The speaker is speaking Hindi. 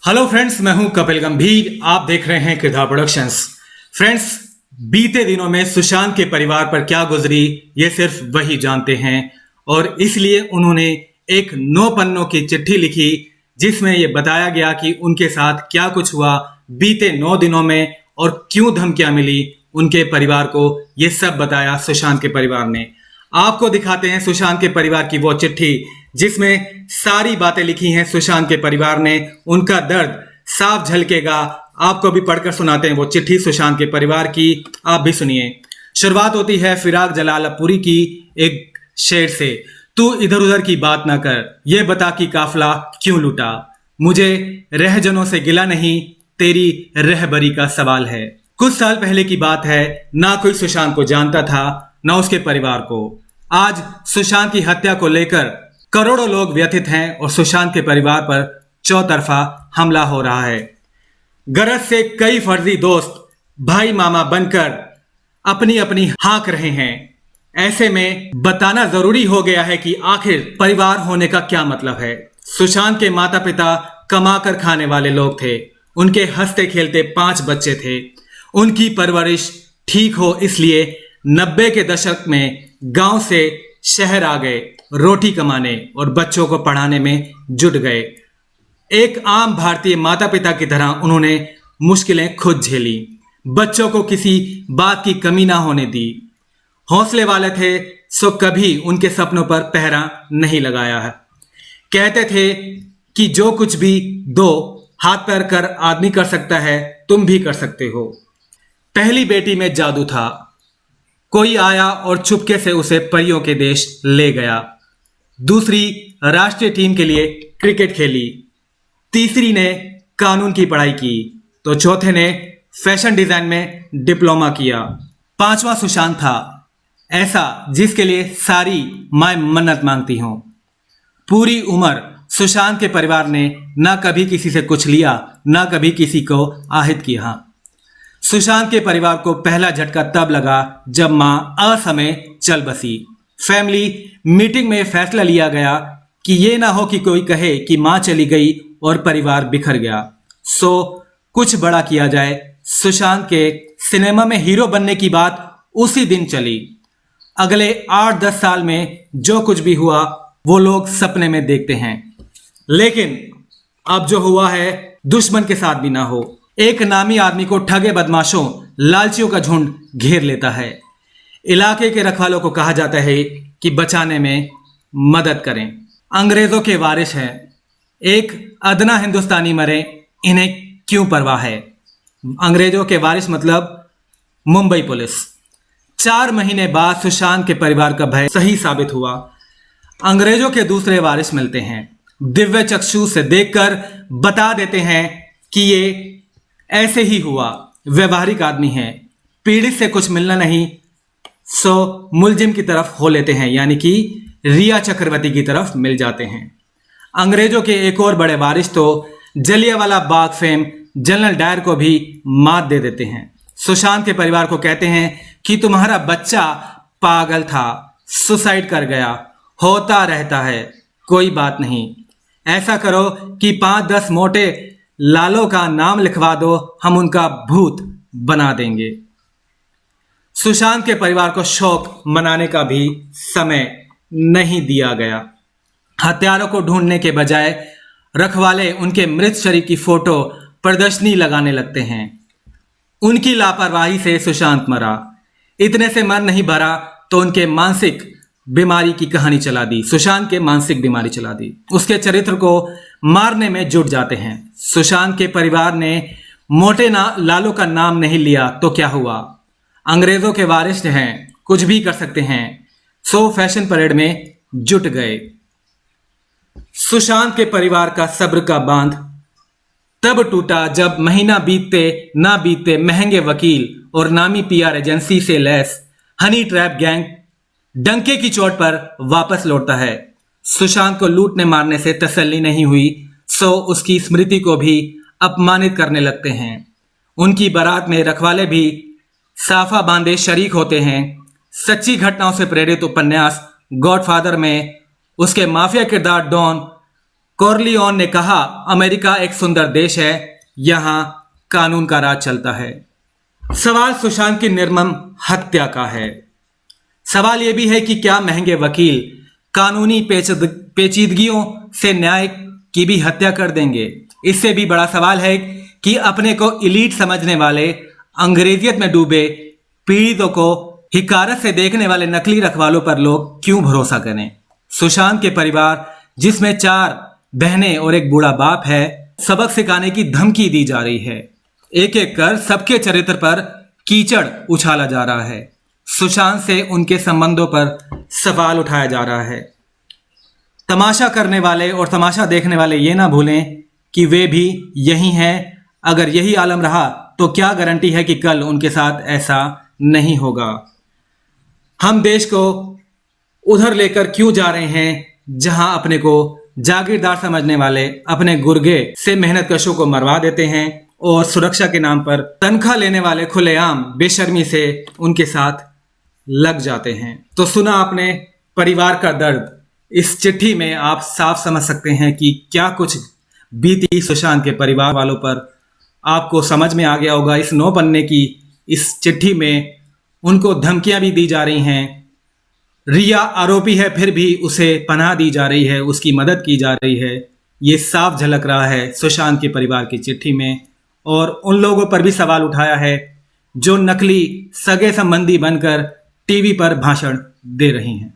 हेलो फ्रेंड्स, मैं हूं कपिल गंभीर। आप देख रहे हैं कृधा प्रोडक्शंस। फ्रेंड्स, बीते दिनों में सुशांत के परिवार पर क्या गुजरी ये सिर्फ वही जानते हैं और इसलिए उन्होंने एक 9 पन्नों की चिट्ठी लिखी जिसमें यह बताया गया कि उनके साथ क्या कुछ हुआ बीते 9 दिनों में और क्यों धमकियां मिली उनके परिवार को। ये सब बताया सुशांत के परिवार ने। आपको दिखाते हैं सुशांत के परिवार की वो चिट्ठी जिसमें सारी बातें लिखी हैं सुशांत के परिवार ने। उनका दर्द साफ झलकेगा। आपको भी पढ़कर सुनाते हैं वो चिट्ठी सुशांत के परिवार की। आप भी सुनिए। शुरुआत होती है फिराक जलालपुरी की एक शेर से। तू इधर उधर की बात ना कर, ये बता कि काफिला क्यों लूटा। मुझे रहजनों से गिला नहीं, तेरी रहबरी का सवाल है। कुछ साल पहले की बात है। ना कोई सुशांत को जानता था ना उसके परिवार को। आज सुशांत की हत्या को लेकर करोड़ों लोग व्यथित हैं और सुशांत के परिवार पर चौतरफा हमला हो रहा है। गरज से कई फर्जी दोस्त भाई मामा बनकर अपनी अपनी हाँक रहे हैं। ऐसे में बताना जरूरी हो गया है कि आखिर परिवार होने का क्या मतलब है। सुशांत के माता पिता कमाकर खाने वाले लोग थे। उनके हंसते खेलते 5 बच्चे थे। उनकी परवरिश ठीक हो इसलिए 90 के दशक में गांव से शहर आ गए, रोटी कमाने और बच्चों को पढ़ाने में जुट गए। एक आम भारतीय माता पिता की तरह उन्होंने मुश्किलें खुद झेली, बच्चों को किसी बात की कमी ना होने दी। हौसले वाले थे सो कभी उनके सपनों पर पहरा नहीं लगाया है। कहते थे कि जो कुछ भी दो हाथ पैर कर आदमी कर सकता है तुम भी कर सकते हो। पहली बेटी में जादू था। कोई आया और चुपके से उसे परियों के देश ले गया। दूसरी राष्ट्रीय टीम के लिए क्रिकेट खेली। तीसरी ने कानून की पढ़ाई की तो चौथे ने फैशन डिजाइन में डिप्लोमा किया। 5वां सुशांत था, ऐसा जिसके लिए सारी माँ मन्नत मांगती हों। पूरी उम्र सुशांत के परिवार ने ना कभी किसी से कुछ लिया ना कभी किसी को आहत किया। सुशांत के परिवार को पहला झटका तब लगा जब मां असमय चल बसी। फैमिली मीटिंग में फैसला लिया गया कि ये ना हो कि कोई कहे कि मां चली गई और परिवार बिखर गया। सो कुछ बड़ा किया जाए। सुशांत के सिनेमा में हीरो बनने की बात उसी दिन चली। अगले 8-10 साल में जो कुछ भी हुआ वो लोग सपने में देखते हैं, लेकिन अब जो हुआ है दुश्मन के साथ भी ना हो। एक नामी आदमी को ठगे बदमाशों लालचियों का झुंड घेर लेता है। इलाके के रखवालों को कहा जाता है कि बचाने में मदद करें। अंग्रेजों के वारिस हैं। एक अदना हिंदुस्तानी मरे इन्हें क्यों परवाह है। अंग्रेजों के वारिस मतलब मुंबई पुलिस। 4 महीने बाद सुशांत के परिवार का भय सही साबित हुआ। अंग्रेजों के दूसरे वारिस मिलते हैं। दिव्य चक्षु से देखकर बता देते हैं कि ये ऐसे ही हुआ। व्यवहारिक आदमी है। पीड़ित से कुछ मिलना नहीं सो मुलजिम की तरफ हो लेते हैं, यानी कि रिया चक्रवर्ती की तरफ मिल जाते हैं। अंग्रेजों के एक और बड़े वारिस तो Jallianwala Bagh fame general Dyer को भी मात दे देते हैं। सुशांत के परिवार को कहते हैं कि तुम्हारा बच्चा पागल था, सुसाइड कर गया, होता रहता है, कोई बात नहीं। ऐसा करो कि 5-10 मोटे लालों का नाम लिखवा दो, हम उनका भूत बना देंगे। सुशांत के परिवार को शौक मनाने का भी समय नहीं दिया गया। हत्यारों को ढूंढने के बजाय रखवाले उनके मृत शरीर की फोटो प्रदर्शनी लगाने लगते हैं। उनकी लापरवाही से सुशांत मरा। इतने से मन नहीं भरा तो उनके मानसिक बीमारी की कहानी चला दी। सुशांत के मानसिक बीमारी चला दी। उसके चरित्र को मारने में जुट जाते हैं। सुशांत के परिवार ने मोटे लालों का नाम नहीं लिया तो क्या हुआ। अंग्रेजों के वारिस हैं, कुछ भी कर सकते हैं। सो फैशन परेड में जुट गए। सुशांत के परिवार का सब्र का बांध तब टूटा जब महीना बीतते ना बीतते महंगे वकील और नामी पीआर एजेंसी से लैस हनी ट्रैप गैंग डंके की चोट पर वापस लौटता है। सुशांत को लूटने मारने से तसल्ली नहीं हुई सो उसकी स्मृति को भी अपमानित करने लगते हैं। उनकी बारात में रखवाले भी साफा बांधे शरीक होते हैं। सच्ची घटनाओं से प्रेरित उपन्यास गॉडफादर में उसके माफिया किरदार डॉन कॉर्लियोन ने कहा, अमेरिका एक सुंदर देश है, यहां कानून का राज चलता है। सवाल सुशांत की निर्मम हत्या का है। सवाल यह भी है कि क्या महंगे वकील कानूनी पेचीदगियों से न्याय की भी हत्या कर देंगे। इससे भी बड़ा सवाल है कि अपने को इलीट समझने वाले, अंग्रेजियत में डूबे पीड़ितों को हिकारत से देखने वाले नकली रखवालों पर लोग क्यों भरोसा करें। सुशांत के परिवार, जिसमें 4 बहनें और एक बूढ़ा बाप है, सबक सिखाने की धमकी दी जा रही है। एक एक कर सबके चरित्र पर कीचड़ उछाला जा रहा है। सुशांत से उनके संबंधों पर सवाल उठाया जा रहा है। तमाशा करने वाले और तमाशा देखने वाले ये ना भूलें कि वे भी यही हैं। अगर यही आलम रहा तो क्या गारंटी है कि कल उनके साथ ऐसा नहीं होगा। हम देश को उधर लेकर क्यों जा रहे हैं जहां अपने को जागीरदार समझने वाले अपने गुर्गे से मेहनत कशों को मरवा देते हैं और सुरक्षा के नाम पर तनख्वाह लेने वाले खुलेआम बेशर्मी से उनके साथ लग जाते हैं। तो सुना आपने परिवार का दर्द। इस चिट्ठी में आप साफ समझ सकते हैं कि क्या कुछ बीती सुशांत के परिवार वालों पर। आपको समझ में आ गया होगा इस 9 पन्ने की इस चिट्ठी में उनको धमकियां भी दी जा रही हैं। रिया आरोपी है, फिर भी उसे पनाह दी जा रही है, उसकी मदद की जा रही है। ये साफ झलक रहा है सुशांत के परिवार की चिट्ठी में। और उन लोगों पर भी सवाल उठाया है जो नकली सगे संबंधी बनकर टीवी पर भाषण दे रही हैं।